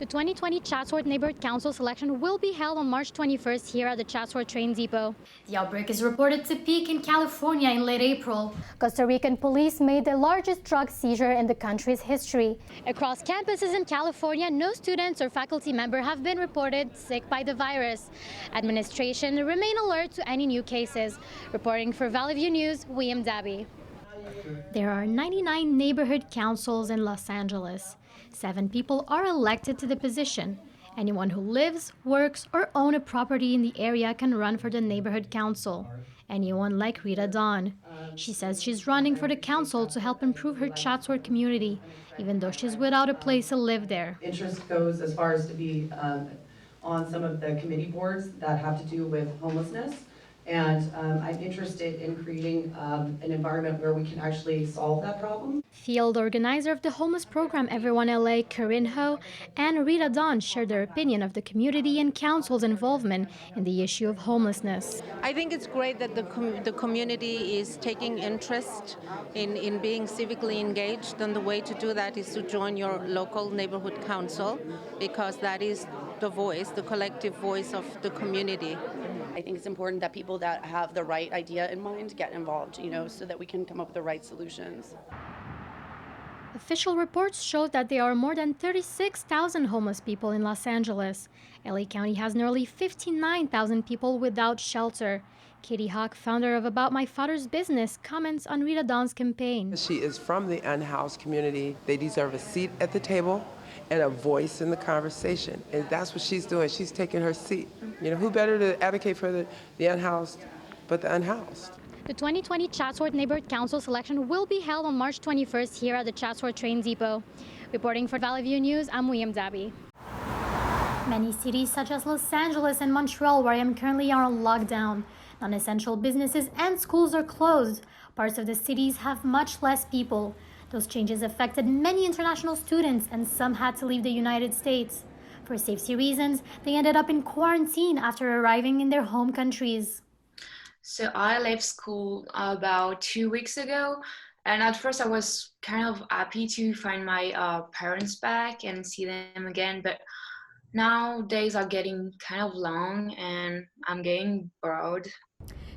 The 2020 Chatsworth Neighborhood Council selection will be held on March 21st here at the Chatsworth train depot. The outbreak is reported to peak in California in late April. Costa Rican police made the largest drug seizure in the country's history. Across campuses in California, no students or faculty member have been reported sick by the virus. Administration remain alert to any new cases. Reporting for Valley View News, Wiam Dahbi. There are 99 neighborhood councils in Los Angeles. 7 people are elected to the position. Anyone who lives, works, or owns a property in the area can run for the neighborhood council. Anyone like Rita Dawn. She says she's running for the council to help improve her Chatsworth community, even though she's without a place to live there. Interest goes as far as to be on some of the committee boards that have to do with homelessness. And I'm interested in creating an environment where we can actually solve that problem. Field organizer of the homeless program Everyone LA, Corinne Ho, and Rita Dawn shared their opinion of the community and council's involvement in the issue of homelessness. I think it's great that the community is taking interest in being civically engaged, and the way to do that is to join your local neighborhood council, because that is the voice, the collective voice of the community. I think it's important that people that have the right idea in mind get involved, so that we can come up with the right solutions. Official reports show that there are more than 36,000 homeless people in Los Angeles. LA County has nearly 59,000 people without shelter. Katie Hawk, founder of About My Father's Business, comments on Rita Dawn's campaign. She is from the unhoused community. They deserve a seat at the table and a voice in the conversation. And that's what she's doing. She's taking her seat. Who better to advocate for the unhoused but the unhoused? The 2020 Chatsworth Neighborhood Council selection will be held on March 21st here at the Chatsworth train depot. Reporting for Valley View News, I'm Wiam Dahbi. Many cities such as Los Angeles and Montreal, where I am currently, are on lockdown. Non-essential businesses and schools are closed. Parts of the cities have much less people. Those changes affected many international students, and some had to leave the United States. For safety reasons, they ended up in quarantine after arriving in their home countries. So I left school about 2 weeks ago, and at first I was kind of happy to find my parents back and see them again, but now days are getting kind of long and I'm getting bored.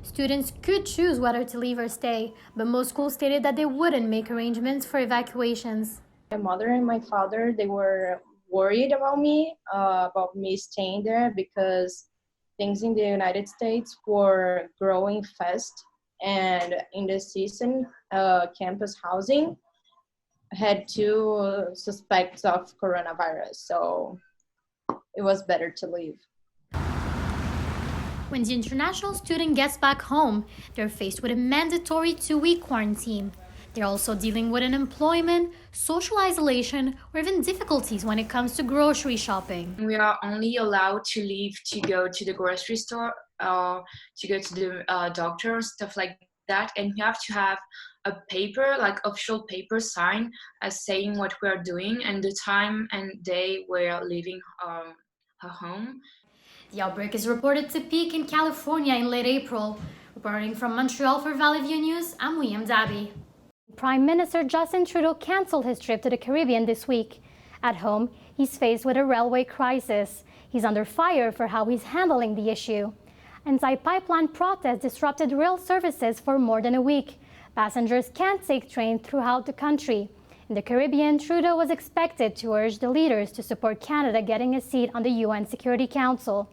Students could choose whether to leave or stay, but most schools stated that they wouldn't make arrangements for evacuations. My mother and my father, they were worried about me staying there because things in the United States were growing fast, and in the season, campus housing had 2 suspects of coronavirus, so it was better to leave. When the international student gets back home, they're faced with a mandatory 2-week quarantine. They're also dealing with unemployment, social isolation, or even difficulties when it comes to grocery shopping. We are only allowed to leave to go to the grocery store or to go to the doctor, stuff like that. And you have to have a paper, like official paper sign as saying what we're doing and the time and day we're leaving our home. The outbreak is reported to peak in California in late April. Reporting from Montreal for Valley View News, I'm Wiam Dahbi. Prime Minister Justin Trudeau canceled his trip to the Caribbean this week. At home, he's faced with a railway crisis. He's under fire for how he's handling the issue. Anti-pipeline protests disrupted rail services for more than a week. Passengers can't take trains throughout the country. In the Caribbean, Trudeau was expected to urge the leaders to support Canada getting a seat on the UN Security Council.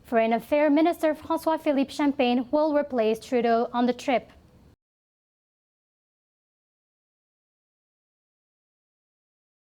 Foreign Affairs Minister François-Philippe Champagne will replace Trudeau on the trip.